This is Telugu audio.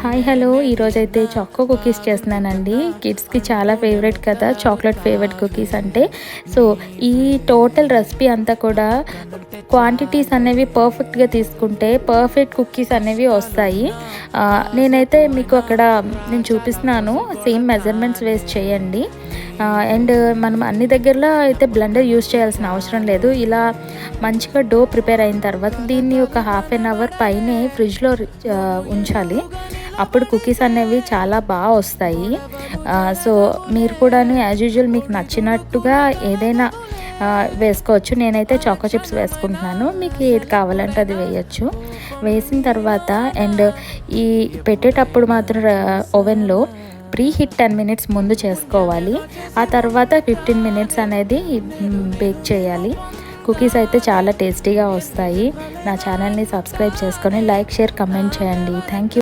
హాయ్ హలో ఈరోజైతే చాకో కుకీస్ చేస్తున్నానండి. కిడ్స్కి చాలా ఫేవరెట్ కదా చాక్లెట్ ఫేవరెట్ కుకీస్ అంటే. సో ఈ టోటల్ రెసిపీ అంతా కూడా క్వాంటిటీస్ అనేవి పర్ఫెక్ట్గా తీసుకుంటే పర్ఫెక్ట్ కుకీస్ అనేవి వస్తాయి. నేనైతే మీకు అక్కడ నేను చూపిస్తున్నాను, సేమ్ మెజర్మెంట్స్ వేసి చేయండి. అండ్ మనం అన్ని దగ్గరలో అయితే బ్లెండర్ యూస్ చేయాల్సిన అవసరం లేదు. ఇలా మంచిగా డో ప్రిపేర్ అయిన తర్వాత దీన్ని ఒక హాఫ్ అన్ అవర్ పైనే ఫ్రిడ్జ్లో ఉంచాలి. అప్పుడు కుకీస్ అనేవి చాలా బాగా వస్తాయి. సో మీరు కూడాను యాజ్ యూజువల్ మీకు నచ్చినట్టుగా ఏదైనా వేసుకోవచ్చు. నేనైతే చాకో చిప్స్ వేసుకుంటున్నాను, మీకు ఏది కావాలంటే అది వేయచ్చు. వేసిన తర్వాత అండ్ ఈ పెట్టేటప్పుడు మాత్రం ఓవెన్లో ప్రీ హీట్ 10 మినిట్స్ ముందు చేసుకోవాలి. ఆ తర్వాత 15 మినిట్స్ అనేది బేక్ చేయాలి. కుకీస్ అయితే చాలా టేస్టీగా వస్తాయి. నా ఛానల్ని సబ్స్క్రైబ్ చేసుకొని లైక్, షేర్, కమెంట్ చేయండి. Thank you.